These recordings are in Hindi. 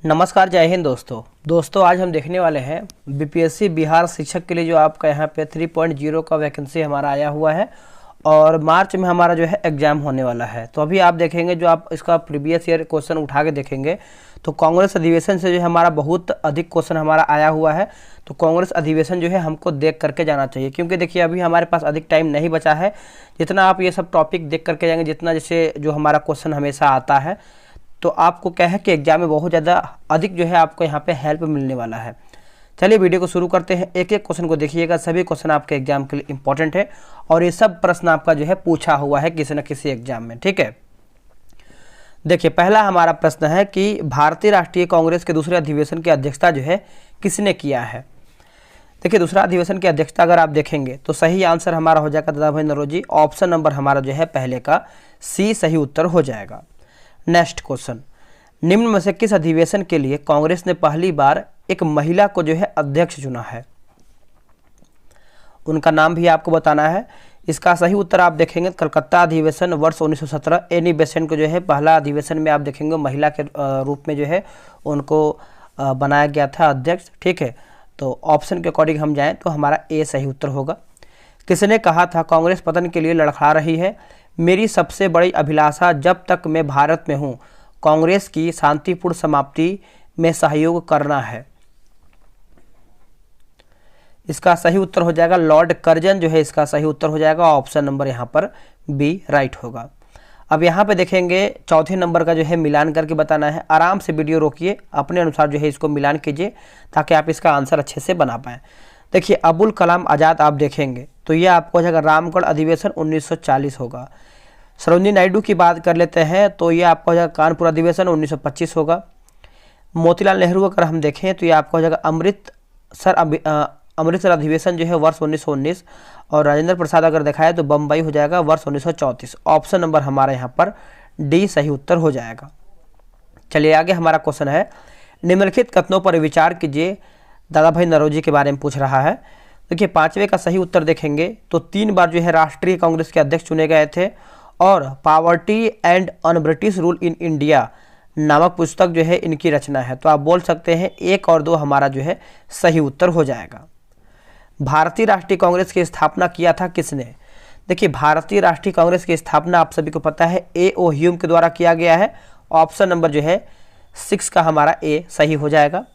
नमस्कार, जय हिंद दोस्तों आज हम देखने वाले हैं बीपीएससी बिहार शिक्षक के लिए जो आपका यहाँ पे 3.0 का वैकेंसी हमारा आया हुआ है और मार्च में हमारा जो है एग्ज़ाम होने वाला है। तो अभी आप देखेंगे जो आप इसका प्रीवियस ईयर क्वेश्चन उठा के देखेंगे तो कांग्रेस अधिवेशन से जो है हमारा बहुत अधिक क्वेश्चन हमारा आया हुआ है। तो कांग्रेस अधिवेशन जो है हमको देख करके जाना चाहिए, क्योंकि देखिए अभी हमारे पास अधिक टाइम नहीं बचा है। जितना आप ये सब टॉपिक देख करके जाएंगे, जितना जैसे जो हमारा क्वेश्चन हमेशा आता है, तो आपको क्या है कि एग्जाम में बहुत ज़्यादा अधिक जो है आपको यहाँ पे हेल्प मिलने वाला है। चलिए वीडियो को शुरू करते हैं। एक एक क्वेश्चन को देखिएगा, सभी क्वेश्चन आपके एग्जाम के लिए इंपॉर्टेंट है और ये सब प्रश्न आपका जो है पूछा हुआ है किसी न किसी एग्जाम में। ठीक है, देखिए पहला हमारा प्रश्न है कि भारतीय राष्ट्रीय कांग्रेस के दूसरे अधिवेशन की अध्यक्षता जो है किसने किया है। देखिए दूसरा अधिवेशन की अध्यक्षता अगर आप देखेंगे तो सही आंसर हमारा हो जाएगा दादा भाई नौरोजी। ऑप्शन नंबर हमारा जो है पहले का सी सही उत्तर हो जाएगा। नेक्स्ट क्वेश्चन, निम्न में से किस अधिवेशन के लिए कांग्रेस ने पहली बार एक महिला को जो है अध्यक्ष चुना है। उनका नाम भी आपको बताना है। इसका सही उत्तर आप देखेंगे कलकत्ता अधिवेशन वर्ष 1917। एनी बेसेंट को जो है पहला अधिवेशन में आप देखेंगे महिला के रूप में जो है उनको बनाया गया था अध्यक्ष। ठीक है, तो ऑप्शन के अकॉर्डिंग हम जाएं तो हमारा ए सही उत्तर होगा। किसने कहा था कांग्रेस पतन के लिए लड़खड़ा रही है। मेरी सबसे बड़ी अभिलाषा जब तक मैं भारत में हूं कांग्रेस की शांतिपूर्ण समाप्ति में सहयोग करना है। इसका सही उत्तर हो जाएगा लॉर्ड कर्जन जो है इसका सही उत्तर हो जाएगा। ऑप्शन नंबर यहाँ पर बी राइट होगा। अब यहाँ पे देखेंगे चौथे नंबर का जो है मिलान करके बताना है। आराम से वीडियो रोकिए, अपने अनुसार जो है इसको मिलान कीजिए ताकि आप इसका आंसर अच्छे से बना पाएँ। देखिए अबुल कलाम आज़ाद आप देखेंगे तो ये आपको हो जाएगा रामगढ़ अधिवेशन 1940 होगा। सरोजिनी नायडू की बात कर लेते हैं तो ये आपका हो जाएगा कानपुर अधिवेशन 1925 होगा। मोतीलाल नेहरू अगर हम देखें तो ये आपका हो जाएगा अमृतसर अधिवेशन जो है वर्ष 1919। और राजेंद्र प्रसाद अगर देखा है तो बम्बई हो जाएगा वर्ष 1934। ऑप्शन नंबर हमारा यहाँ पर डी सही उत्तर हो जाएगा। चलिए आगे हमारा क्वेश्चन है, निम्नलिखित कथनों पर विचार कीजिए। दादा भाई नौरोजी के बारे में पूछ रहा है। देखिए पांचवे का सही उत्तर देखेंगे तो 3 बार जो है राष्ट्रीय कांग्रेस के अध्यक्ष चुने गए थे और poverty and un British rule in India नामक पुस्तक जो है इनकी रचना है। तो आप बोल सकते हैं 1 और 2 हमारा जो है सही उत्तर हो जाएगा। भारतीय राष्ट्रीय कांग्रेस की स्थापना किया था किसने। देखिए भारतीय राष्ट्रीय कांग्रेस की स्थापना आप सभी को पता है A.O. ह्यूम के द्वारा किया गया है। ऑप्शन नंबर जो है 6 का हमारा ए सही हो जाएगा।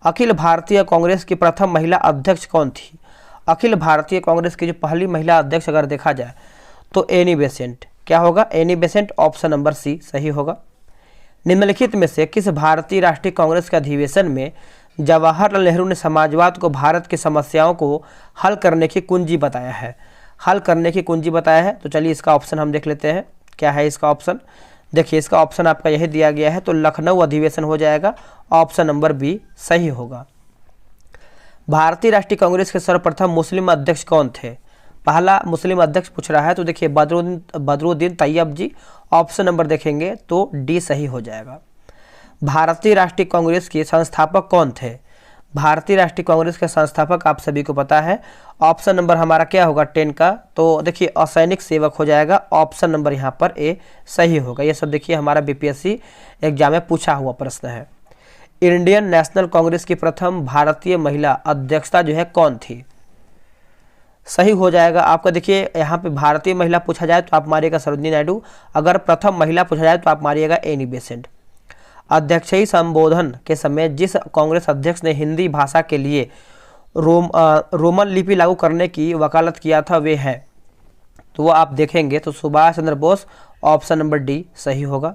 अखिल भारतीय कांग्रेस की प्रथम महिला अध्यक्ष कौन थी। अखिल भारतीय कांग्रेस की जो पहली महिला अध्यक्ष अगर देखा जाए तो एनी बेसेंट। क्या होगा, Annie Besant. Option number C सही होगा। निम्नलिखित में से किस भारतीय राष्ट्रीय कांग्रेस के अधिवेशन में जवाहरलाल नेहरू ने समाजवाद को भारत की समस्याओं को हल करने की कुंजी बताया है। हल करने की कुंजी बताया है, तो चलिए इसका ऑप्शन हम देख लेते हैं। क्या है इसका ऑप्शन। देखिए इसका ऑप्शन आपका यही दिया गया है, तो लखनऊ अधिवेशन हो जाएगा। ऑप्शन नंबर बी सही होगा। भारतीय राष्ट्रीय कांग्रेस के सर्वप्रथम मुस्लिम अध्यक्ष कौन थे। पहला मुस्लिम अध्यक्ष पूछ रहा है, तो देखिए बदरुद्दीन तैयब जी। ऑप्शन नंबर देखेंगे तो डी सही हो जाएगा। भारतीय राष्ट्रीय कांग्रेस के संस्थापक कौन थे। भारतीय राष्ट्रीय कांग्रेस के संस्थापक आप सभी को पता है। ऑप्शन नंबर हमारा क्या होगा 10 का, तो देखिए असैनिक सेवक हो जाएगा। ऑप्शन नंबर यहाँ पर ए सही होगा। ये सब देखिए हमारा बीपीएससी एग्जाम में पूछा हुआ प्रश्न है। इंडियन नेशनल कांग्रेस की प्रथम भारतीय महिला अध्यक्षता जो है कौन थी। सही हो जाएगा आपका। देखिए यहाँ पे भारतीय महिला पूछा जाए तो आप मारिएगा सरोजिनी नायडू। अगर प्रथम महिला पूछा जाए तो आप मारिएगा एनी बेसेंट। अध्यक्षीय संबोधन के समय जिस कांग्रेस अध्यक्ष ने हिंदी भाषा के लिए रोमन लिपि लागू करने की वकालत किया था वे हैं, तो वो आप देखेंगे तो Subhash Chandra Bose. Option number D सही होगा।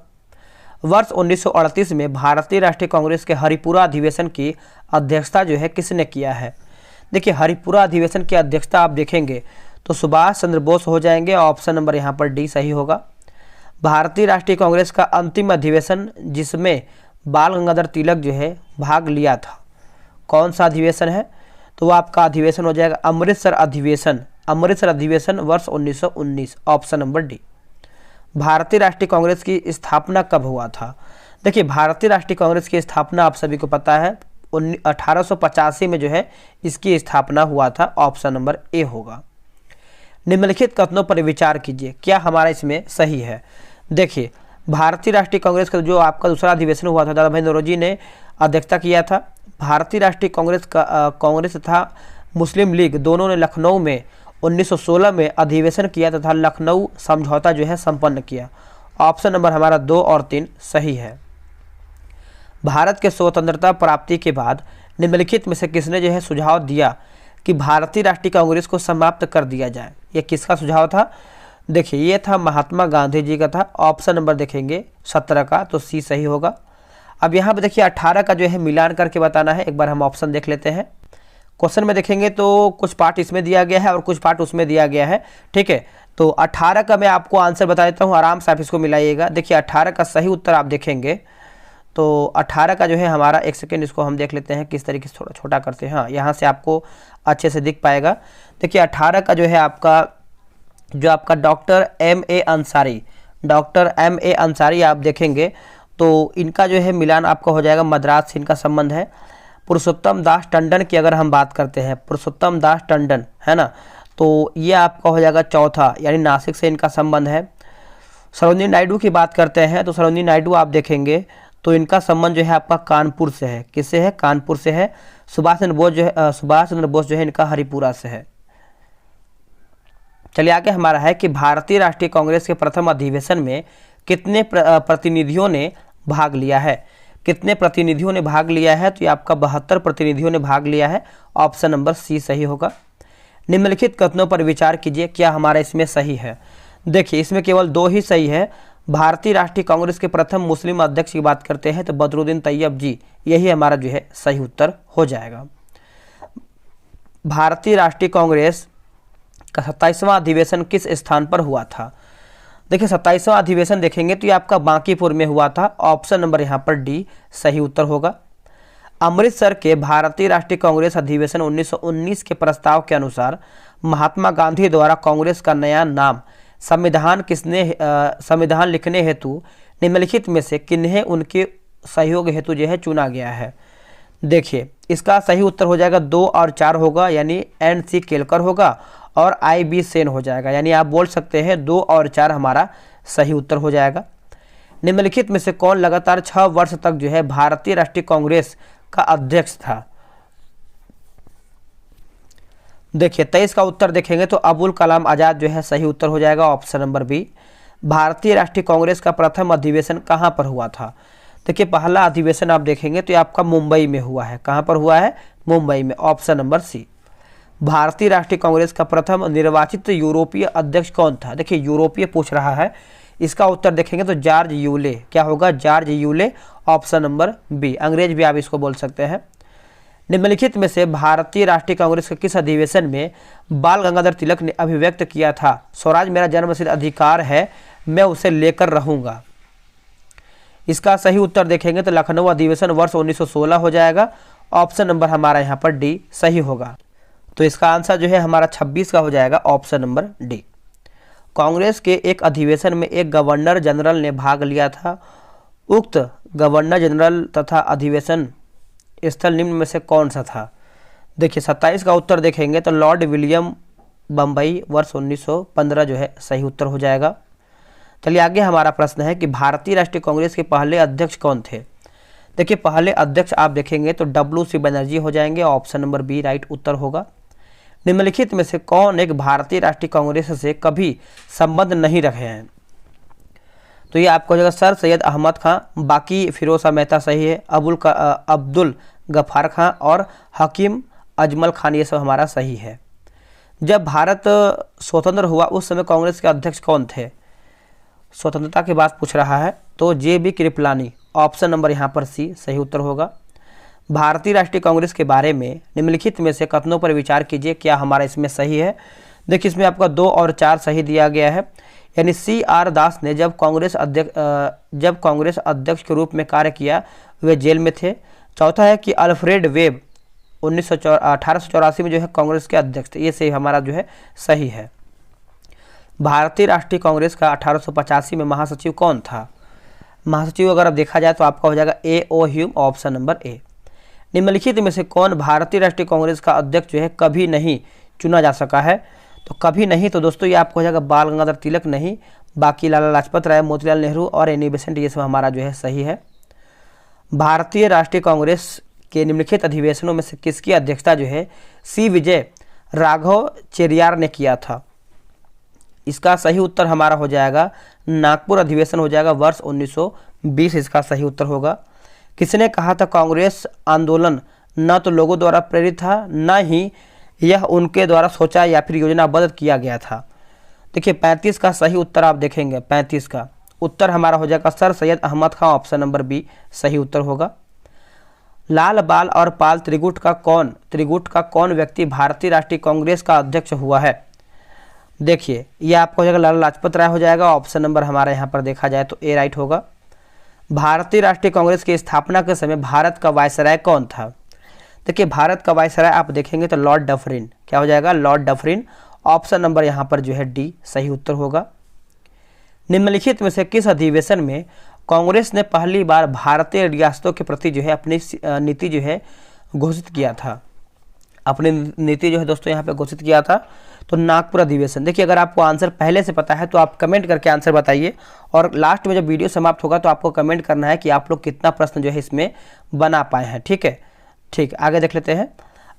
वर्ष 1938 में भारतीय राष्ट्रीय कांग्रेस के हरिपुरा अधिवेशन की अध्यक्षता जो है किसने किया है। देखिए हरिपुरा अधिवेशन की अध्यक्षता आप देखेंगे तो सुभाष चंद्र बोस हो जाएंगे। ऑप्शन नंबर यहाँ पर डी सही होगा। भारतीय राष्ट्रीय कांग्रेस का अंतिम अधिवेशन जिसमें बाल गंगाधर तिलक जो है भाग लिया था, कौन सा अधिवेशन है, तो वो आपका अधिवेशन हो जाएगा अमृतसर अधिवेशन। अमृतसर अधिवेशन वर्ष 1919। Option number D. भारतीय राष्ट्रीय कांग्रेस की स्थापना कब हुआ था। देखिए भारतीय राष्ट्रीय कांग्रेस की स्थापना आप सभी को पता है 1885 में जो है इसकी स्थापना हुआ था। ऑप्शन नंबर ए होगा। निम्नलिखित कथनों पर विचार कीजिए, क्या हमारा इसमें सही है। देखिए भारतीय राष्ट्रीय कांग्रेस का जो आपका दूसरा अधिवेशन हुआ था, दादा भाई नौरोजी ने अध्यक्षता किया था। भारतीय राष्ट्रीय कांग्रेस का कांग्रेस तथा मुस्लिम लीग दोनों ने लखनऊ में 1916 में अधिवेशन किया तथा लखनऊ समझौता जो है संपन्न किया। ऑप्शन नंबर हमारा 2 और 3 सही है। भारत के स्वतंत्रता प्राप्ति के बाद निम्नलिखित में से किसने जो है सुझाव दिया कि भारतीय राष्ट्रीय कांग्रेस को समाप्त कर दिया जाए? ये किसका सुझाव था? देखिए, ये था महात्मा गांधी जी का था। ऑप्शन नंबर देखेंगे 17 का, तो सी सही होगा। अब यहाँ पे देखिए 18 का जो है मिलान करके बताना है। एक बार हम ऑप्शन देख लेते हैं। क्वेश्चन में देखेंगे तो कुछ पार्ट इसमें दिया गया है और कुछ पार्ट उसमें दिया गया है, ठीक है। तो 18 का मैं आपको आंसर बता देता हूँ, आराम से आप इसको मिलाइएगा। देखिए 18 का सही उत्तर आप देखेंगे तो 18 का जो है हमारा, एक सेकेंड इसको हम देख लेते हैं किस तरीके से थोड़ा छोटा करते हैं। हाँ, यहाँ से आपको अच्छे से दिख पाएगा। देखिए 18 का जो है आपका, जो आपका doctor M.A. Ansari, doctor M.A. Ansari आप देखेंगे तो इनका जो है मिलान आपका हो जाएगा, मद्रास से इनका संबंध है। पुरुषोत्तम दास टंडन की अगर हम बात करते हैं, पुरुषोत्तम दास टंडन है ना, तो ये आपका हो जाएगा चौथा, यानी नासिक से इनका संबंध है। सरोजिनी नायडू की बात करते हैं तो सरोजिनी नायडू आप देखेंगे तो इनका संबंध जो है आपका कानपुर से है। किससे है? कानपुर से है। सुभाष चंद्र बोस जो है इनका हरिपुरा से है। चलिए आगे हमारा है कि भारतीय राष्ट्रीय कांग्रेस के प्रथम अधिवेशन में कितने प्रतिनिधियों ने भाग लिया है? कितने प्रतिनिधियों ने भाग लिया है? तो ये आपका 72 प्रतिनिधियों ने भाग लिया है। ऑप्शन नंबर सी सही होगा। निम्नलिखित कथनों पर विचार कीजिए, क्या हमारा इसमें सही है? देखिए इसमें केवल 2 ही सही है। भारतीय राष्ट्रीय कांग्रेस के प्रथम मुस्लिम अध्यक्ष की बात करते हैं तो बदरुद्दीन तैयब जी, यही हमारा जो है सही उत्तर हो जाएगा। भारतीय राष्ट्रीय कांग्रेस का 27वां अधिवेशन किस स्थान पर हुआ था? देखिए 27वां अधिवेशन देखेंगे तो ये आपका बांकीपुर में हुआ था। ऑप्शन नंबर यहाँ पर डी सही उत्तर होगा। अमृतसर के भारतीय राष्ट्रीय कांग्रेस अधिवेशन 1919 के प्रस्ताव के अनुसार महात्मा गांधी द्वारा कांग्रेस का नया नाम संविधान लिखने हेतु निम्नलिखित में से किन्हें उनके सहयोग हेतु जो है चुना गया है? देखिए इसका सही उत्तर हो जाएगा 2 और 4 होगा, यानी N.C. केलकर होगा और I.B. सेन हो जाएगा। यानी आप बोल सकते हैं 2 और 4 हमारा सही उत्तर हो जाएगा। निम्नलिखित में से कौन लगातार 6 वर्ष तक जो है भारतीय राष्ट्रीय कांग्रेस का अध्यक्ष था? देखिए 23 का उत्तर देखेंगे तो अबुल कलाम आज़ाद जो है सही उत्तर हो जाएगा। Option number B. भारतीय राष्ट्रीय कांग्रेस का प्रथम अधिवेशन कहाँ पर हुआ था? देखिए पहला अधिवेशन आप देखेंगे तो ये आपका मुंबई में हुआ है। कहाँ पर हुआ है? मुंबई में। Option number C. भारतीय राष्ट्रीय कांग्रेस का प्रथम निर्वाचित यूरोपीय अध्यक्ष कौन था? देखिए यूरोपीय पूछ रहा है, इसका उत्तर देखेंगे तो जॉर्ज यूले। क्या होगा? George Yule. Option number B. अंग्रेज भी आप इसको बोल सकते हैं। निम्नलिखित में से भारतीय राष्ट्रीय कांग्रेस के किस अधिवेशन में बाल गंगाधर तिलक ने अभिव्यक्त किया था, स्वराज मेरा जन्मसिद्ध अधिकार है, मैं उसे लेकर रहूंगा? इसका सही उत्तर देखेंगे तो लखनऊ अधिवेशन वर्ष 1916 हो जाएगा। ऑप्शन नंबर हमारा यहाँ पर डी सही होगा। तो इसका आंसर जो है हमारा 26 का हो जाएगा। Option number D. कांग्रेस के एक अधिवेशन में एक गवर्नर जनरल ने भाग लिया था। उक्त गवर्नर जनरल तथा अधिवेशन स्थल निम्न में से कौन सा था? देखिए 27 का उत्तर देखेंगे तो लॉर्ड विलियम बम्बई वर्ष 1915 जो है सही उत्तर हो जाएगा। चलिए आगे हमारा प्रश्न है कि भारतीय राष्ट्रीय कांग्रेस के पहले अध्यक्ष कौन थे? देखिए पहले अध्यक्ष आप देखेंगे तो W.C. बनर्जी हो जाएंगे। ऑप्शन नंबर बी राइट उत्तर होगा। निम्नलिखित में से कौन एक भारतीय राष्ट्रीय कांग्रेस से कभी संबंध नहीं रखे हैं? तो ये आपको हो जाएगा सर सैयद अहमद खां, बाकी फिरोज शाह मेहता सही है, अब्दुल गफ्फार खां और हकीम अजमल खान, ये सब हमारा सही है। जब भारत स्वतंत्र हुआ उस समय कांग्रेस के अध्यक्ष कौन थे? स्वतंत्रता की बात पूछ रहा है तो J.B. कृपलानी। ऑप्शन नंबर यहाँ पर सी सही उत्तर होगा। भारतीय राष्ट्रीय कांग्रेस के बारे में निम्नलिखित में से कथनों पर विचार कीजिए, क्या हमारा इसमें सही है? देखिए इसमें आपका 2 और 4 सही दिया गया है। यानी C.R. दास ने जब कांग्रेस अध्यक्ष के रूप में कार्य किया वे जेल में थे। चौथा है कि अल्फ्रेड वेब 1884 में जो है कांग्रेस के अध्यक्ष थे। ये सही हमारा जो है सही है। भारतीय राष्ट्रीय कांग्रेस का 1885 में महासचिव कौन था? महासचिव अगर आप देखा जाए तो आपका हो जाएगा A.O. ह्यूम। ऑप्शन नंबर ए। निम्नलिखित में से कौन भारतीय राष्ट्रीय कांग्रेस का अध्यक्ष जो है कभी नहीं चुना जा सका है? तो कभी नहीं, तो दोस्तों ये आपको हो जाएगा बाल गंगाधर तिलक नहीं, बाकी लाला लाजपत राय, मोतीलाल नेहरू और एनी बेसेंट, ये सब हमारा जो है सही है। भारतीय राष्ट्रीय कांग्रेस के निम्नलिखित अधिवेशनों में से किसकी अध्यक्षता जो है सी विजय राघव चेरियार ने किया था? इसका सही उत्तर हमारा हो जाएगा नागपुर अधिवेशन हो जाएगा वर्ष 1920, इसका सही उत्तर होगा। किसने कहा था कांग्रेस आंदोलन न तो लोगों द्वारा प्रेरित था, न ही यह उनके द्वारा सोचा या फिर योजनाबद्ध किया गया था? देखिए 35 का सही उत्तर आप देखेंगे, 35 का उत्तर हमारा हो जाएगा सर सैयद अहमद खां, ऑप्शन नंबर बी सही उत्तर होगा। लाल बाल और पाल त्रिगुट का कौन व्यक्ति भारतीय राष्ट्रीय कांग्रेस का अध्यक्ष हुआ है? देखिए ये आपको हो जाएगा लाला लाजपत राय हो जाएगा, ऑप्शन नंबर हमारा यहाँ पर देखा जाए तो ए राइट होगा। भारतीय राष्ट्रीय कांग्रेस की स्थापना के समय भारत का वायसराय कौन था? देखिए भारत का वायसराय आप देखेंगे तो लॉर्ड डफरिन, क्या हो जाएगा लॉर्ड डफरिन, ऑप्शन नंबर यहाँ पर जो है डी सही उत्तर होगा। निम्नलिखित में से किस अधिवेशन में कांग्रेस ने पहली बार भारतीय रियासतों के प्रति जो है अपनी नीति जो है घोषित किया था? अपनी नीति जो है दोस्तों यहाँ पे घोषित किया था, तो नागपुर अधिवेशन। देखिए अगर आपको आंसर पहले से पता है तो आप कमेंट करके आंसर बताइए, और लास्ट में जब वीडियो समाप्त होगा तो आपको कमेंट करना है कि आप लोग कितना प्रश्न जो है इसमें बना पाए हैं। ठीक है, ठीक, आगे देख लेते हैं।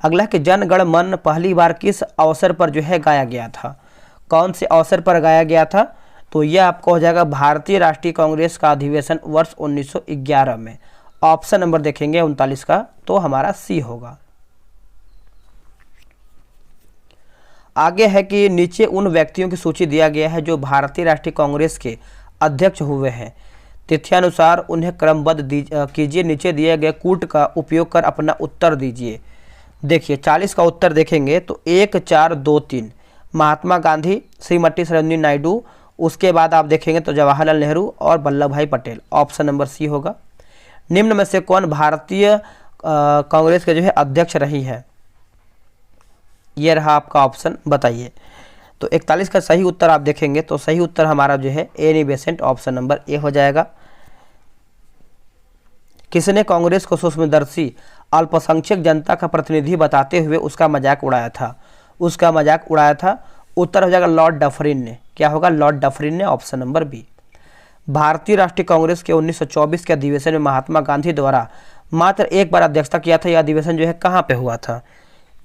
अगला कि जन गण मन पहली बार किस अवसर पर जो है गाया गया था? कौन से अवसर पर गाया गया था? तो यह आपको हो जाएगा भारतीय राष्ट्रीय कांग्रेस का अधिवेशन वर्ष 1911 में, ऑप्शन नंबर देखेंगे 39 का, तो हमारा सी होगा। आगे है कि नीचे उन व्यक्तियों की सूची दिया गया है जो भारतीय राष्ट्रीय कांग्रेस के अध्यक्ष हुए हैं, तिथ्यानुसार उन्हें क्रमबद्ध कीजिए, नीचे दिए गए कूट का उपयोग कर अपना उत्तर दीजिए। देखिए 40 का उत्तर देखेंगे तो 1 4 2 3 महात्मा गांधी, श्रीमती सरोजिनी नायडू, उसके बाद आप देखेंगे तो जवाहरलाल नेहरू और वल्लभ भाई पटेल, ऑप्शन नंबर सी होगा। निम्न में से कौन भारतीय कांग्रेस के जो है अध्यक्ष रही है? ये रहा आपका ऑप्शन, बताइए। तो 41 का सही उत्तर आप देखेंगे तो सही उत्तर हमारा जो है एनी बेसेंट, ऑप्शन नंबर ए हो जाएगा। किसने कांग्रेस को सूक्ष्मदर्शी अल्पसंख्यक जनता का प्रतिनिधि बताते हुए उसका मजाक उड़ाया था? उसका मजाक उड़ाया था, उत्तर हो जाएगा लॉर्ड डफरिन ने, क्या होगा लॉर्ड डफरिन ने, ऑप्शन नंबर बी। भारतीय राष्ट्रीय कांग्रेस के 1924 के अधिवेशन में महात्मा गांधी द्वारा मात्र एक बार अध्यक्षता किया था। यह अधिवेशन जो है कहाँ पे हुआ था?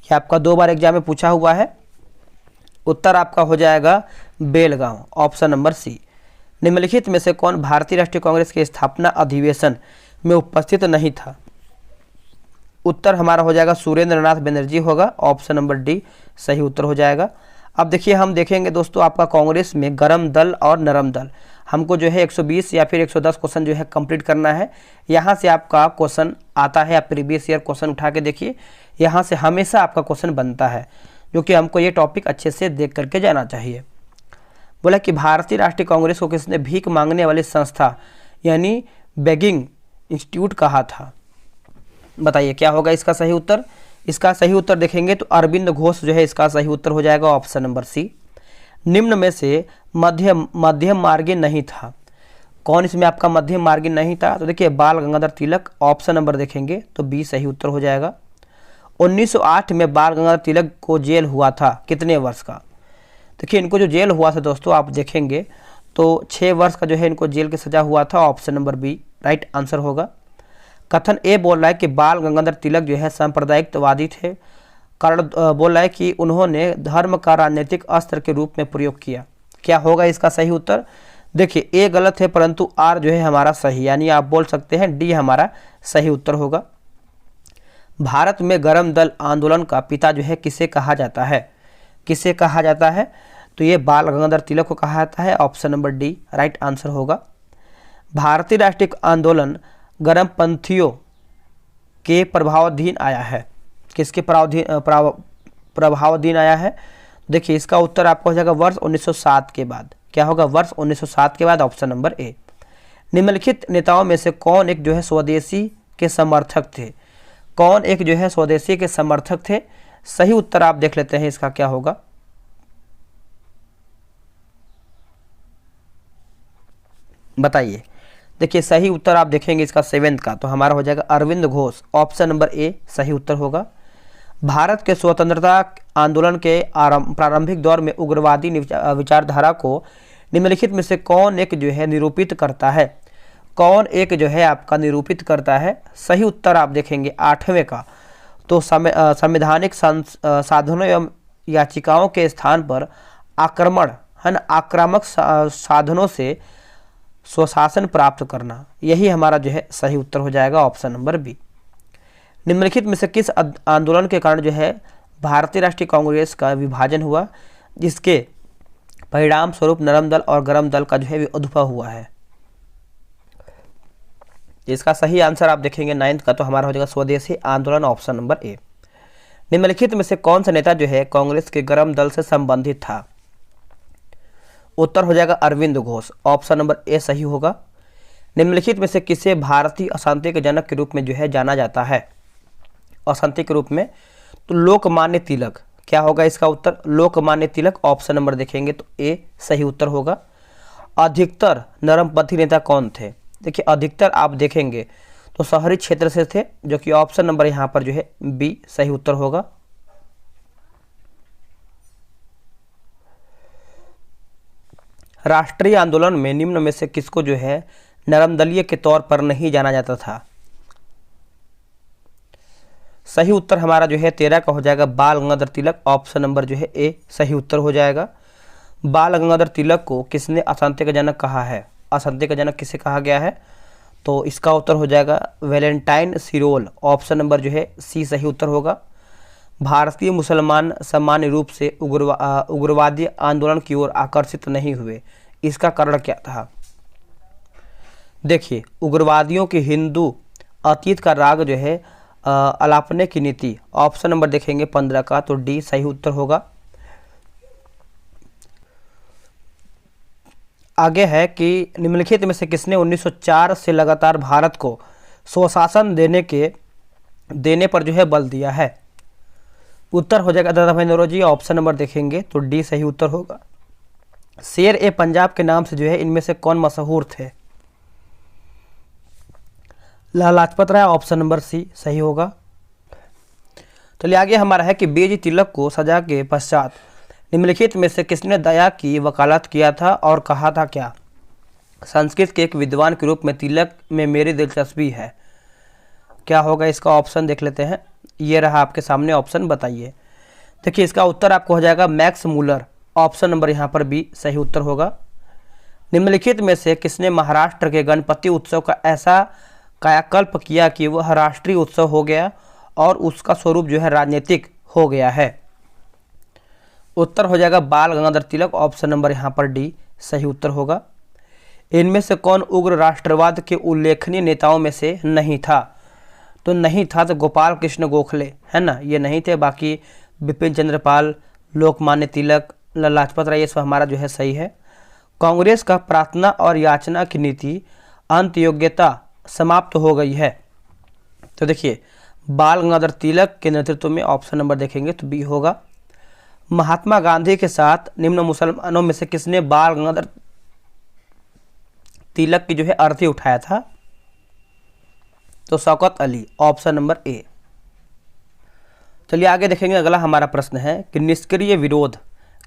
यह आपका 2 बार एग्जाम में पूछा हुआ है। उत्तर आपका हो जाएगा बेलगांव, ऑप्शन नंबर सी। निम्नलिखित में से कौन भारतीय राष्ट्रीय कांग्रेस के स्थापना अधिवेशन में उपस्थित नहीं था? उत्तर हमारा हो जाएगा सुरेंद्रनाथ बनर्जी होगा, ऑप्शन नंबर डी सही उत्तर हो जाएगा। अब देखिए हम देखेंगे दोस्तों आपका कांग्रेस में गरम दल और नरम दल, हमको जो है 120 या फिर 110 क्वेश्चन जो है कंप्लीट करना है। यहाँ से आपका क्वेश्चन आता है, आप प्रीवियस ईयर क्वेश्चन उठा के देखिए, यहाँ से हमेशा आपका क्वेश्चन बनता है, जो कि हमको ये टॉपिक अच्छे से देख करके जाना चाहिए। बोला कि भारतीय राष्ट्रीय कांग्रेस को किसने भीख मांगने वाली संस्था यानी बेगिंग इंस्टीट्यूट कहा था? बताइए क्या होगा इसका सही उत्तर? इसका सही उत्तर देखेंगे तो अरविंद घोष जो है इसका सही उत्तर हो जाएगा, ऑप्शन नंबर सी। निम्न में से मध्यम मार्गी नहीं था, कौन इसमें आपका मध्यम मार्गी नहीं था? तो देखिए बाल गंगाधर तिलक, ऑप्शन नंबर देखेंगे तो बी सही उत्तर हो जाएगा। 1908 में बाल गंगाधर तिलक को जेल हुआ था, कितने वर्ष का? देखिए इनको जो जेल हुआ था दोस्तों आप देखेंगे तो 6 वर्ष का जो है इनको जेल की सजा हुआ था, option number B right answer होगा। कथन ए बोल रहा है कि बाल गंगाधर तिलक जो है सांप्रदायिकवादी थे, कारण बोल रहा है कि उन्होंने धर्म का राजनीतिक अस्त्र के रूप में प्रयोग किया। क्या होगा इसका सही उत्तर? देखिए ए गलत है परंतु आर जो है हमारा सही, यानी आप बोल सकते हैं डी हमारा सही उत्तर होगा। भारत में गरम दल आंदोलन का पिता जो है किसे कहा जाता है? किसे कहा जाता है? तो ये बाल गंगाधर तिलक को कहा जाता है, option number D right answer होगा। भारतीय राष्ट्रीय आंदोलन गरमपंथियों के प्रभावाधीन आया है, किसके प्रभावाधीन आया है? देखिए इसका उत्तर आपको हो जाएगा वर्ष 1907 के बाद, क्या होगा वर्ष 1907 के बाद, ऑप्शन नंबर ए। निम्नलिखित नेताओं में से कौन एक जो है स्वदेशी के समर्थक थे? कौन एक जो है स्वदेशी के समर्थक थे? सही उत्तर आप देख लेते हैं इसका क्या होगा। बताइए, देखिए सही उत्तर आप देखेंगे इसका 7th का, तो हमारा हो जाएगा Arvind Ghosh, option number A सही उत्तर होगा। भारत के स्वतंत्रता आंदोलन के प्रारंभिक दौर में उग्रवादी विचारधारा को निम्नलिखित में से कौन एक जो है निरूपित करता है? कौन एक जो है आपका निरूपित करता है? सही उत्तर आप देखेंगे 8वें का, तो संवैधानिक साधनों एवं याचिकाओं के स्थान पर आक्रमण है ना, आक्रामक साधनों से स्वशासन प्राप्त करना, यही हमारा जो है सही उत्तर हो जाएगा, ऑप्शन नंबर बी। निम्नलिखित में से किस आंदोलन के कारण जो है भारतीय राष्ट्रीय कांग्रेस का विभाजन हुआ, जिसके परिणाम स्वरूप नरम दल और गरम दल का जो है उद्भव हुआ है? इसका सही आंसर आप देखेंगे 9th का, तो हमारा हो जाएगा स्वदेशी आंदोलन, ऑप्शन नंबर ए। निम्नलिखित में से कौन सा नेता जो है कांग्रेस के गरम दल से संबंधित था? उत्तर हो जाएगा Arvind Ghosh, option number A सही होगा। निम्नलिखित में से किसे भारतीय अशांति के जनक के रूप में जो है जाना जाता है? अशांति के रूप में, तो लोकमान्य तिलक, क्या होगा इसका उत्तर? लोकमान्य तिलक, ऑप्शन नंबर देखेंगे तो ए सही उत्तर होगा। अधिकतर नरमपंथी नेता कौन थे? देखिए अधिकतर आप देखेंगे तो शहरी क्षेत्र से थे, जो कि ऑप्शन नंबर यहाँ पर जो है बी सही उत्तर होगा। राष्ट्रीय आंदोलन में निम्न में से किसको जो है नरमदलीय के तौर पर नहीं जाना जाता था? सही उत्तर हमारा जो है 13 का हो जाएगा बाल गंगाधर तिलक, ऑप्शन नंबर जो है ए सही उत्तर हो जाएगा। बाल गंगाधर तिलक को किसने अशांति का जनक कहा है? अशांति का जनक किसे कहा गया है? तो इसका उत्तर हो जाएगा वैलेंटाइन सिरोल, ऑप्शन नंबर जो है सी सही उत्तर होगा। भारतीय मुसलमान सामान्य रूप से उग्रवादी आंदोलन की ओर आकर्षित नहीं हुए, इसका कारण क्या था? देखिए उग्रवादियों की हिंदू अतीत का राग जो है अलापने की नीति, ऑप्शन नंबर देखेंगे 15 का, तो डी सही उत्तर होगा। आगे है कि निम्नलिखित में से किसने 1904 से लगातार भारत को स्वशासन देने पर जो है बल दिया है? उत्तर हो जाएगा दादा भाई नौरोजी, ऑप्शन नंबर देखेंगे तो डी सही उत्तर होगा। शेर ए पंजाब के नाम से जो है इनमें से कौन मशहूर थे? Lala Lajpat Rai, option number C सही होगा। चलिए आगे हमारा है कि बीजी तिलक को सजा के पश्चात निम्नलिखित में से किसने दया की वकालत किया था और कहा था क्या? संस्कृत के एक विद्वान के रूप में तिलक में मेरी दिलचस्पी है, क्या होगा इसका? ऑप्शन देख लेते हैं, ये रहा आपके सामने ऑप्शन, बताइए। देखिए इसका उत्तर आपको हो जाएगा मैक्स मूलर, ऑप्शन नंबर यहाँ पर बी सही उत्तर होगा। निम्नलिखित में से किसने महाराष्ट्र के गणपति उत्सव का ऐसा कायाकल्प किया कि वह राष्ट्रीय उत्सव हो गया और उसका स्वरूप जो है राजनीतिक हो गया है? उत्तर हो जाएगा बाल गंगाधर तिलक, ऑप्शन नंबर यहाँ पर डी सही उत्तर होगा। इनमें से कौन उग्र राष्ट्रवाद के उल्लेखनीय नेताओं में से नहीं था? तो नहीं था तो गोपाल कृष्ण गोखले, है ना, ये नहीं थे। बाकी बिपिन चंद्र पाल, लोकमान्य तिलक, लाजपत राय, ये सब हमारा जो है सही है। कांग्रेस का प्रार्थना और याचना की नीति अंत योग्यता समाप्त हो गई है, तो देखिए बाल गंगाधर तिलक के नेतृत्व में, ऑप्शन नंबर देखेंगे तो बी होगा। महात्मा गांधी के साथ निम्न मुसलमानों में से किसने बाल गंगाधर तिलक की जो है अर्थी उठाया था? तो शौकत अली, ऑप्शन नंबर ए। चलिए आगे देखेंगे, अगला हमारा प्रश्न है कि निष्क्रिय विरोध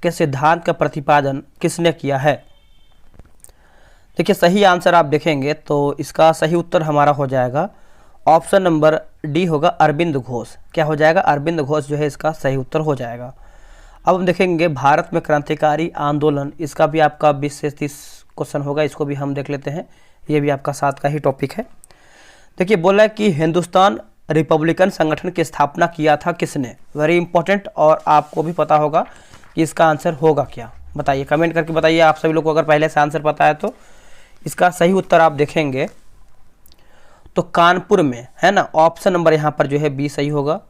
के सिद्धांत का प्रतिपादन किसने किया है? देखिए सही आंसर आप देखेंगे तो इसका सही उत्तर हमारा हो जाएगा ऑप्शन नंबर डी होगा अरविंद घोष। क्या हो जाएगा? अरविंद घोष जो है इसका सही उत्तर हो जाएगा। अब हम देखेंगे भारत में क्रांतिकारी आंदोलन, इसका भी आपका 20 से 30 क्वेश्चन होगा, इसको भी हम देख लेते हैं, ये भी आपका 7 का ही टॉपिक है। देखिए बोला कि हिंदुस्तान रिपब्लिकन संगठन की स्थापना किया था किसने? वेरी इंपॉर्टेंट, और आपको भी पता होगा कि इसका आंसर होगा क्या, बताइए, कमेंट करके बताइए। आप सभी लोग को अगर पहले से आंसर पता है तो इसका सही उत्तर आप देखेंगे तो कानपुर में, है ना, ऑप्शन नंबर यहाँ पर जो है बी सही होगा।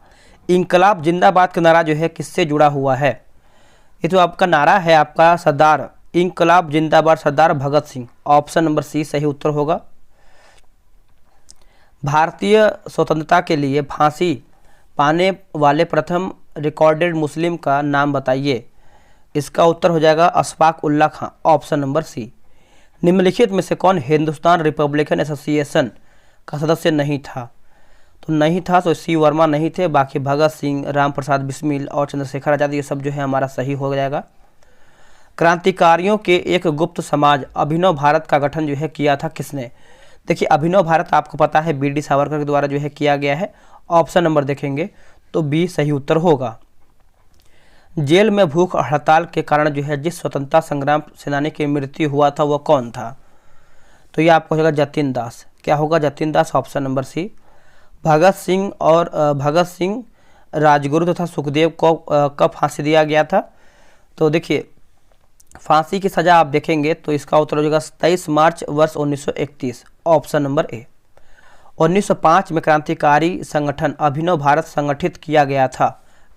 इंकलाब जिंदाबाद का नारा जो है किससे जुड़ा हुआ है? ये तो आपका नारा है आपका सरदार, इंकलाब जिंदाबाद सरदार भगत सिंह, ऑप्शन नंबर सी सही उत्तर होगा। भारतीय स्वतंत्रता के लिए फांसी पाने वाले प्रथम रिकॉर्डेड मुस्लिम का नाम बताइए। इसका उत्तर हो जाएगा अशफाक उल्लाह खां, ऑप्शन नंबर सी। निम्नलिखित में से कौन हिंदुस्तान रिपब्लिकन एसोसिएशन का सदस्य नहीं था? तो नहीं था, तो सी वर्मा नहीं थे। बाकी भगत सिंह, राम प्रसाद बिस्मिल और चंद्रशेखर आज़ाद, ये सब जो है हमारा सही हो जाएगा। क्रांतिकारियों के एक गुप्त समाज अभिनव भारत का गठन जो है किया था किसने? देखिए अभिनव भारत आपको पता है बी डी सावरकर के द्वारा जो है किया गया है। ऑप्शन नंबर देखेंगे तो बी सही उत्तर होगा। जेल में भूख हड़ताल के कारण जो है जिस स्वतंत्रता संग्राम सेनानी की मृत्यु हुआ था वह कौन था? तो ये आपको हो जाएगा जतिन दास। क्या होगा? जतिन दास, ऑप्शन नंबर सी। भगत सिंह, राजगुरु तथा सुखदेव को कब फांसी दिया गया था? तो देखिए फांसी की सज़ा आप देखेंगे तो इसका उत्तर हो जाएगा 23 मार्च वर्ष 1931, ऑप्शन नंबर ए। 1905 में क्रांतिकारी संगठन अभिनव भारत संगठित किया गया था,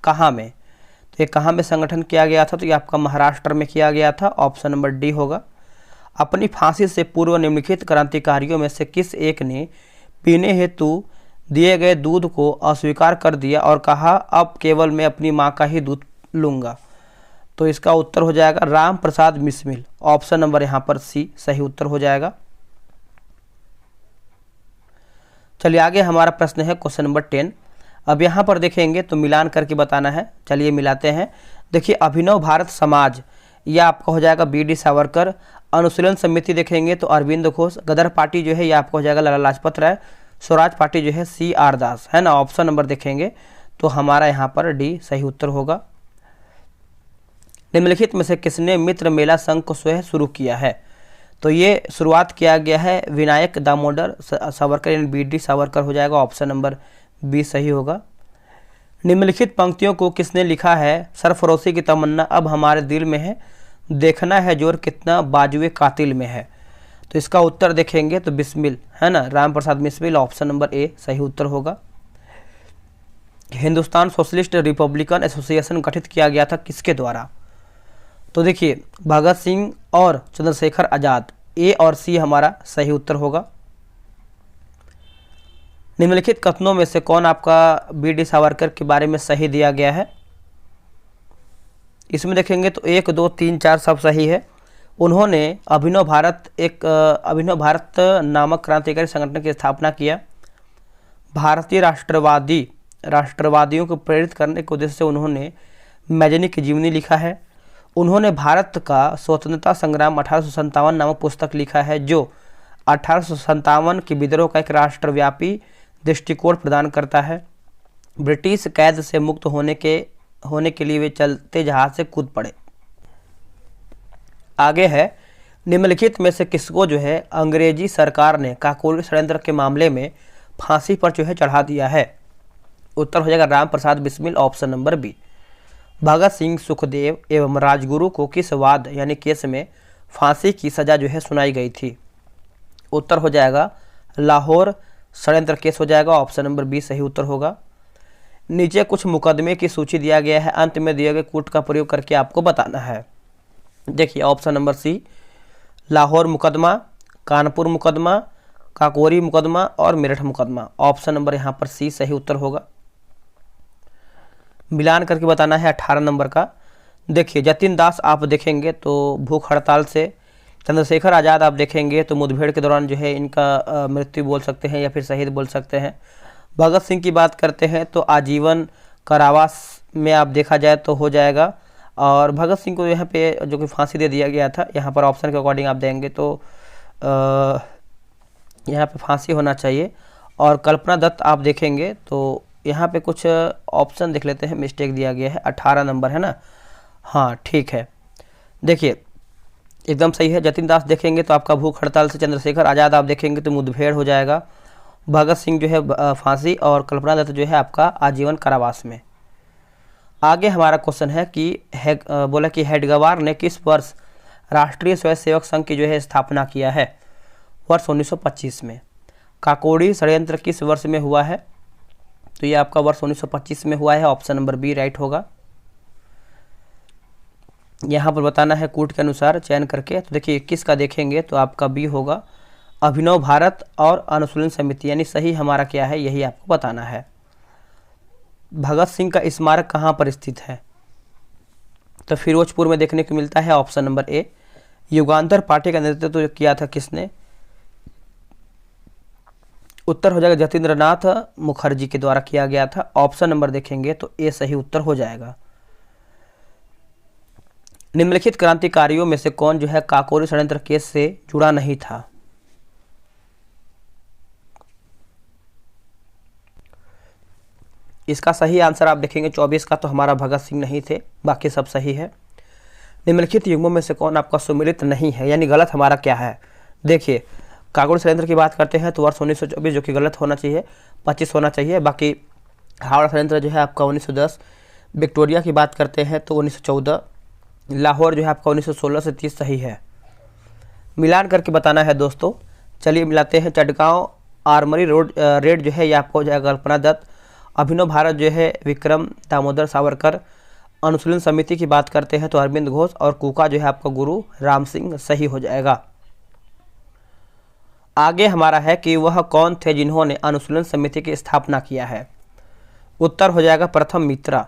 कहाँ में? तो ये कहाँ में संगठन किया गया था? तो ये आपका महाराष्ट्र में किया गया था, ऑप्शन नंबर डी होगा। अपनी फांसी से पूर्व निम्नलिखित क्रांतिकारियों में से किस एक ने पीने हेतु दिए गए दूध को अस्वीकार कर दिया और कहा अब केवल मैं अपनी माँ का ही दूध लूँगा? तो इसका उत्तर हो जाएगा राम प्रसाद बिस्मिल, ऑप्शन नंबर यहाँ पर सी सही उत्तर हो जाएगा। चलिए आगे हमारा प्रश्न है क्वेश्चन नंबर 10। अब यहाँ पर देखेंगे तो मिलान करके बताना है। चलिए मिलाते हैं। देखिए अभिनव भारत समाज यह आपका हो जाएगा बी डी सावरकर। अनुशीलन समिति देखेंगे तो अरविंद घोष। गदर पार्टी जो है ये आपको हो जाएगा लाला लाजपत राय। स्वराज पार्टी जो है सी आर दास, है ना। ऑप्शन नंबर देखेंगे तो हमारा यहाँ पर डी सही उत्तर होगा। निम्नलिखित में से किसने मित्र मेला संघ को स्वयं शुरू किया है? तो ये शुरुआत किया गया है विनायक दामोदर सावरकर यानी बी डी सावरकर हो जाएगा, ऑप्शन नंबर बी सही होगा। निम्नलिखित पंक्तियों को किसने लिखा है? सरफरोशी की तमन्ना अब हमारे दिल में है, देखना है जोर कितना बाजुए कातिल में है। तो इसका उत्तर देखेंगे तो बिस्मिल, है ना, Ram Prasad Bismil, option number A सही उत्तर होगा। हिंदुस्तान सोशलिस्ट रिपब्लिकन एसोसिएशन गठित किया गया था किसके द्वारा? तो देखिए भगत सिंह और चंद्रशेखर आज़ाद, ए और सी हमारा सही उत्तर होगा। निम्नलिखित कथनों में से कौन आपका बी डी सावरकर के बारे में सही दिया गया है? इसमें देखेंगे तो 1, 2, 3, 4 सब सही है। उन्होंने अभिनव भारत नामक क्रांतिकारी संगठन की स्थापना किया। भारतीय राष्ट्रवादियों को प्रेरित करने के उद्देश्य से उन्होंने मैजनी की जीवनी लिखा है। उन्होंने भारत का स्वतंत्रता संग्राम 1857 नामक पुस्तक लिखा है जो 1857 के विद्रोह का एक राष्ट्रव्यापी दृष्टिकोण प्रदान करता है। ब्रिटिश कैद से मुक्त होने के लिए वे चलते जहाज से कूद पड़े। आगे है निम्नलिखित में से किसको जो है अंग्रेजी सरकार ने काकोरी षड्यंत्र के मामले में फांसी पर जो है चढ़ा दिया है? उत्तर हो जाएगा Ram Prasad Bismil, option number B. Bhagat Singh, Sukhdev एवं राजगुरु को किस वाद यानी केस में फांसी की सजा जो है सुनाई गई थी? उत्तर हो जाएगा लाहौर षड्यंत्र केस हो जाएगा, ऑप्शन नंबर बी सही उत्तर होगा। नीचे कुछ मुकदमे की सूची दिया गया है, अंत में दिए गए कूट का प्रयोग करके आपको बताना है। देखिए ऑप्शन नंबर सी लाहौर मुकदमा, कानपुर मुकदमा, काकोरी मुकदमा और मेरठ मुकदमा, ऑप्शन नंबर यहाँ पर सी सही उत्तर होगा। मिलान करके बताना है 18 नंबर का। देखिए जतिन दास आप देखेंगे तो भूख हड़ताल से, चंद्रशेखर आज़ाद आप देखेंगे तो मुठभेड़ के दौरान जो है इनका मृत्यु बोल सकते हैं या फिर शहीद बोल सकते हैं। भगत सिंह की बात करते हैं तो आजीवन कारावास में आप देखा जाए तो हो जाएगा। और भगत सिंह को यहाँ पे जो कि फांसी दे दिया गया था, यहाँ पर ऑप्शन के अकॉर्डिंग आप देंगे तो यहाँ पे फांसी होना चाहिए। और कल्पना दत्त आप देखेंगे तो यहाँ पे कुछ ऑप्शन देख लेते हैं, मिस्टेक दिया गया है, 18 नंबर है ना। हाँ ठीक है, देखिए एकदम सही है। जतिन दास देखेंगे तो आपका भूख हड़ताल से, चंद्रशेखर आज़ाद आप देखेंगे तो मुठभेड़ हो जाएगा, भगत सिंह जो है फांसी और कल्पना दत्त जो है आपका आजीवन कारावास में। आगे हमारा क्वेश्चन है कि बोला कि हेडगेवार ने किस वर्ष राष्ट्रीय स्वयंसेवक संघ की जो है स्थापना किया है? वर्ष 1925 में। काकोरी षड्यंत्र किस वर्ष में हुआ है? तो ये आपका वर्ष 1925 में हुआ है, ऑप्शन नंबर बी राइट होगा। यहाँ पर बताना है कूट के अनुसार चयन करके। तो देखिए 21 का देखेंगे तो आपका बी होगा अभिनव भारत और अनुशीलन समिति, यानी सही हमारा क्या है यही आपको बताना है। भगत सिंह का स्मारक कहाँ पर स्थित है? तो फिरोजपुर में देखने को मिलता है, ऑप्शन नंबर ए। युगांतर पार्टी का नेतृत्व किया था किसने? उत्तर हो जाएगा जतींद्रनाथ मुखर्जी के द्वारा किया गया था। ऑप्शन नंबर देखेंगे तो ए सही उत्तर हो जाएगा। निम्नलिखित क्रांतिकारियों में से कौन जो है काकोरी षड्यंत्र केस से जुड़ा नहीं था? इसका सही आंसर आप देखेंगे 24 का तो हमारा भगत सिंह नहीं थे, बाकी सब सही है। निम्नलिखित युग्मों में से कौन आपका सुमिलित नहीं है, यानी गलत हमारा क्या है? देखिए काकोरी षड्यंत्र की बात करते हैं तो वर्ष 1924 जो कि गलत होना चाहिए, 25 होना चाहिए। बाकी हावड़ा षड्यंत्र जो है आपका 1910। विक्टोरिया की बात करते हैं तो 1914। लाहौर जो है आपका 1916 से 30 सही है। मिलान करके बताना है दोस्तों। चलिए मिलाते हैं। चटगांव आर्मरी रोड रेड जो है ये आपको हो जाएगा कल्पना दत्त। अभिनव भारत जो है विक्रम दामोदर सावरकर। अनुशीलन समिति की बात करते हैं तो अरविंद घोष। और कूका जो है आपका गुरु राम सिंह सही हो जाएगा। आगे हमारा है कि वह कौन थे जिन्होंने अनुशीलन समिति की स्थापना किया है? उत्तर हो जाएगा प्रथम मित्रा।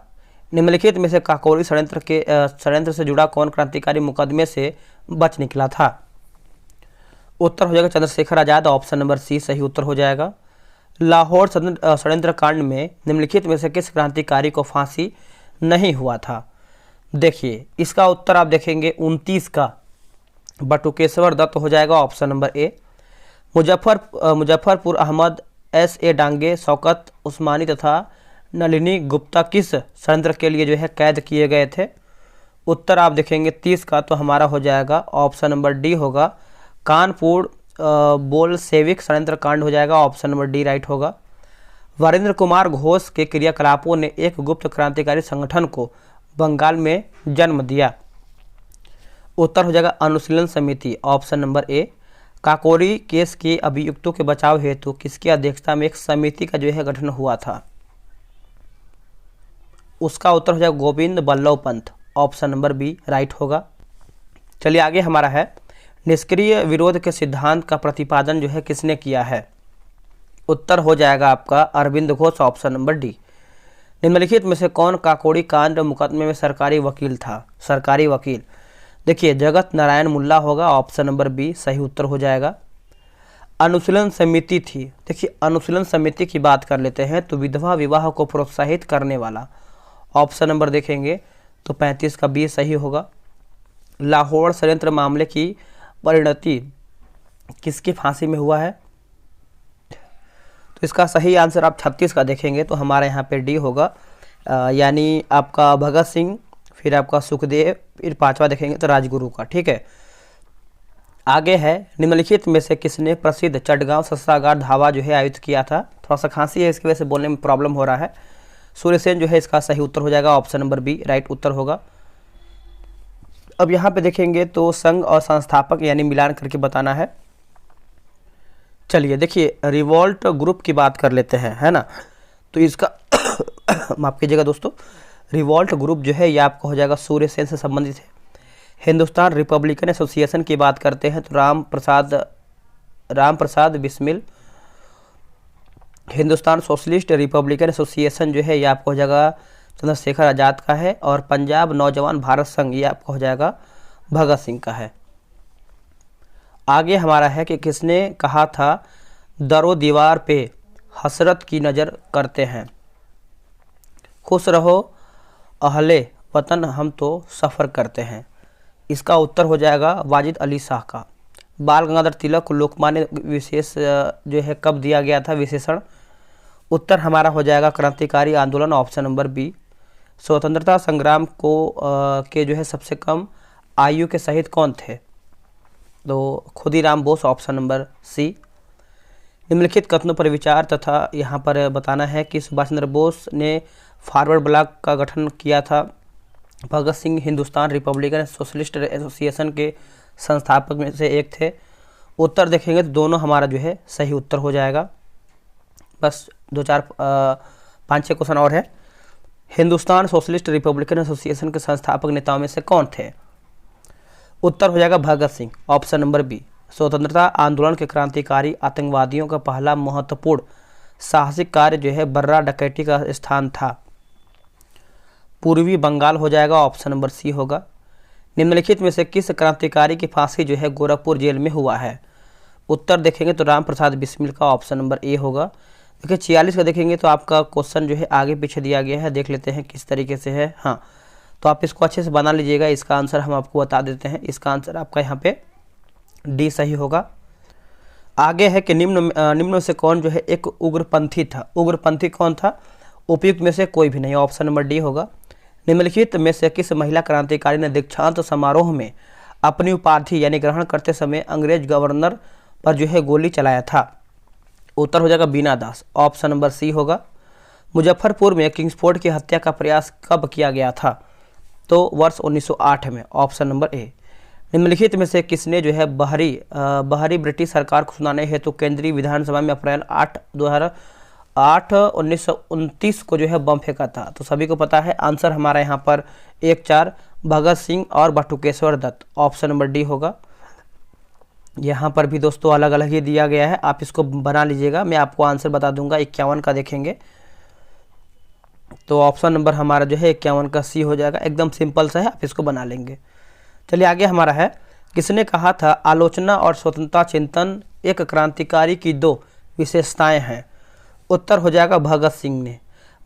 निम्नलिखित में से काकोरी षड्यंत्र से जुड़ा कौन क्रांतिकारी मुकदमे से बच निकला था? उत्तर हो जाएगा Chandrashekhar Azad. Option number C सही उत्तर हो जाएगा। लाहौर षड्यंत्र कांड में निम्नलिखित में से किस क्रांतिकारी को फांसी नहीं हुआ था? देखिए इसका उत्तर आप देखेंगे 29 का बटुकेश्वर दत्त हो जाएगा। Option number A. Muzaffarpur Ahmed S.A. Dange, Shaukat Usmani तथा नलिनी गुप्ता किस षड्यंत्र के लिए जो है कैद किए गए थे? उत्तर आप देखेंगे 30 का तो हमारा हो जाएगा ऑप्शन नंबर डी होगा। कानपुर बोल्शेविक षड्यंत्र कांड हो जाएगा। ऑप्शन नंबर डी राइट होगा। वीरेंद्र कुमार घोष के क्रियाकलापों ने एक गुप्त क्रांतिकारी संगठन को बंगाल में जन्म दिया। उत्तर हो जाएगा अनुशीलन समिति। ऑप्शन नंबर ए। काकोरी केस के अभियुक्तों के बचाव हेतु किसकी अध्यक्षता में एक समिति का जो है गठन हुआ था? उसका उत्तर हो जाएगा Govind Ballabh Pant. Option number B right होगा। चलिए आगे हमारा है निष्क्रिय विरोध के सिद्धांत का प्रतिपादन जो है किसने किया है? उत्तर हो जाएगा आपका Arvind Ghosh. Option number D. निम्नलिखित में से कौन काकोरी कांड मुकदमे में सरकारी वकील था? सरकारी वकील देखिए जगत नारायण मुल्ला होगा। ऑप्शन नंबर बी सही उत्तर हो जाएगा। अनुशीलन समिति थी। देखिए अनुशीलन समिति की बात कर लेते हैं तो विधवा विवाह को प्रोत्साहित करने वाला। ऑप्शन नंबर देखेंगे तो 35 का बी सही होगा। लाहौर षड्यंत्र मामले की परिणति किसकी फांसी में हुआ है? तो इसका सही आंसर आप 36 का देखेंगे तो हमारे यहाँ पे डी होगा, यानी आपका भगत सिंह, फिर आपका सुखदेव, फिर पांचवा देखेंगे तो राजगुरु का। ठीक है आगे है निम्नलिखित में से किसने प्रसिद्ध चटगांव शस्त्रागार धावा जो है आयोजित किया था? थोड़ा सा खांसी है इसकी वजह से बोलने में प्रॉब्लम हो रहा है। सूर्यसेन जो है इसका सही उत्तर हो जाएगा। ऑप्शन नंबर बी राइट उत्तर होगा। अब यहाँ पे देखेंगे तो संघ और संस्थापक यानी मिलान करके बताना है। चलिए देखिए रिवोल्ट ग्रुप की बात कर लेते हैं, है ना। तो इसका माफ कीजिएगा दोस्तों, रिवोल्ट ग्रुप जो है ये आपको हो जाएगा सूर्यसेन से संबंधित है। हिंदुस्तान रिपब्लिकन एसोसिएशन की बात करते हैं तो Ram Prasad Bismil. Hindustan socialist republican association जो है ये आपको हो जाएगा चंद्रशेखर आजाद का है। और पंजाब नौजवान भारत संघ ये आपको हो जाएगा भगत सिंह का है। आगे हमारा है कि किसने कहा था दरो दीवार पे हसरत की नज़र करते हैं? खुश रहो अहले वतन हम तो सफ़र करते हैं। इसका उत्तर हो जाएगा वाजिद अली शाह का। बाल गंगाधर तिलक को लोकमान्य विशेष जो है कब दिया गया था विशेषण? उत्तर हमारा हो जाएगा क्रांतिकारी आंदोलन। Option number B. स्वतंत्रता संग्राम को के जो है सबसे कम आयु के शहीद कौन थे? तो Khudiram Bose. Option number C. निम्नलिखित कथनों पर विचार तथा यहाँ पर बताना है कि सुभाष चंद्र बोस ने फॉरवर्ड ब्लॉक का गठन किया था। Bhagat Singh Hindustan republican socialist association के संस्थापक में से एक थे। उत्तर देखेंगे तो दोनों हमारा जो है सही उत्तर हो जाएगा। बस 5-6 क्वेश्चन और है। हिंदुस्तान सोशलिस्ट रिपब्लिकन एसोसिएशन के संस्थापक नेताओं में से कौन थे? उत्तर हो जाएगा Bhagat Singh. Option number B. स्वतंत्रता आंदोलन के क्रांतिकारी आतंकवादियों का पहला महत्वपूर्ण साहसिक कार्य जो है बर्रा डकैती का स्थान था। पूर्वी बंगाल हो जाएगा। ऑप्शन नंबर सी होगा। निम्नलिखित में से किस क्रांतिकारी की फांसी जो है गोरखपुर जेल में हुआ है? उत्तर देखेंगे तो राम प्रसाद बिस्मिल का ऑप्शन नंबर ए होगा। देखिए 46 का देखेंगे तो आपका क्वेश्चन जो है आगे पीछे दिया गया है, देख लेते हैं किस तरीके से है। हाँ, तो आप इसको अच्छे से बना लीजिएगा। इसका आंसर हम आपको बता देते हैं, इसका आंसर आपका यहाँ पे डी सही होगा। आगे है कि निम्न से कौन जो है एक उग्रपंथी था। उग्रपंथी कौन था? उपयुक्त में से कोई भी नहीं, ऑप्शन नंबर डी होगा। निम्नलिखित में से किस महिला क्रांतिकारी ने दीक्षांत समारोह में अपनी उपाधि यानी ग्रहण करते समय अंग्रेज गवर्नर पर जो है गोली चलाया था? उत्तर हो जाएगा बीना दास, ऑप्शन नंबर सी होगा। मुजफ्फरपुर में किंग्सफोर्ड की हत्या का प्रयास कब किया गया था? तो वर्ष 1908 में, ऑप्शन नंबर ए। निम्नलिखित में से किसने जो है बाहरी ब्रिटिश सरकार को सुनाने हेतु केंद्रीय विधानसभा में अप्रैल 1929 को जो है बम फेंका था? तो सभी को पता है आंसर हमारा यहाँ पर 1-4 भगत सिंह और Batukeshwar Dutt, option number D होगा। यहाँ पर भी दोस्तों अलग अलग ही दिया गया है, आप इसको बना लीजिएगा, मैं आपको आंसर बता दूंगा। 51 का देखेंगे तो ऑप्शन नंबर हमारा जो है 51 का सी हो जाएगा। एकदम सिंपल सा है, आप इसको बना लेंगे। चलिए आगे हमारा है, किसने कहा था आलोचना और स्वतंत्रता चिंतन एक क्रांतिकारी की दो विशेषताएं हैं? उत्तर हो जाएगा भगत सिंह ने।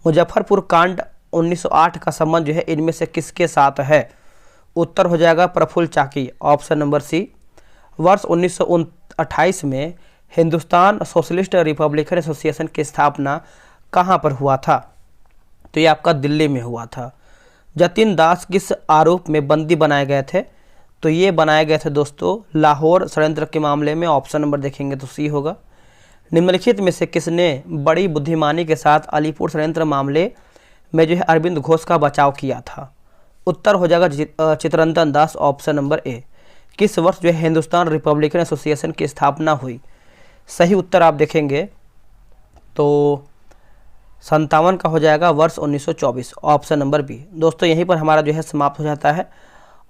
मुजफ्फरपुर कांड 1908 का संबंध जो है इनमें से किसके साथ है? उत्तर हो जाएगा प्रफुल्ल चाकी, ऑप्शन नंबर सी। वर्ष 1928 में हिंदुस्तान सोशलिस्ट रिपब्लिकन एसोसिएशन की स्थापना कहाँ पर हुआ था? तो ये आपका दिल्ली में हुआ था। जतिन दास किस आरोप में बंदी बनाए गए थे? तो ये बनाए गए थे दोस्तों लाहौर षड्यंत्र के मामले में, ऑप्शन नंबर देखेंगे तो सी होगा। निम्नलिखित में से किसने बड़ी बुद्धिमानी के साथ अलीपुर षड्यंत्र मामले में जो है अरविंद घोष का बचाव किया था? उत्तर हो जाएगा चित्तरंजन दास, ऑप्शन नंबर ए। किस वर्ष जो है हिंदुस्तान रिपब्लिकन एसोसिएशन की स्थापना हुई? सही उत्तर आप देखेंगे तो 57 का हो जाएगा, वर्ष 1924, ऑप्शन नंबर बी। दोस्तों यहीं पर हमारा जो है समाप्त हो जाता है।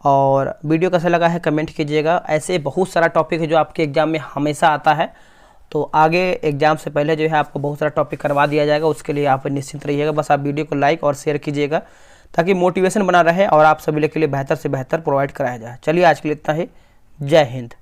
और वीडियो कैसा लगा है कमेंट कीजिएगा। ऐसे बहुत सारा टॉपिक है जो आपके एग्जाम में हमेशा आता है, तो आगे एग्जाम से पहले जो है आपको बहुत सारा टॉपिक करवा दिया जाएगा, उसके लिए आप निश्चिंत रहिएगा। बस आप वीडियो को लाइक और शेयर कीजिएगा ताकि मोटिवेशन बना रहे और आप सभी के लिए बेहतर से बेहतर प्रोवाइड कराया जाए। चलिए आज के लिए इतना ही, जय हिंद।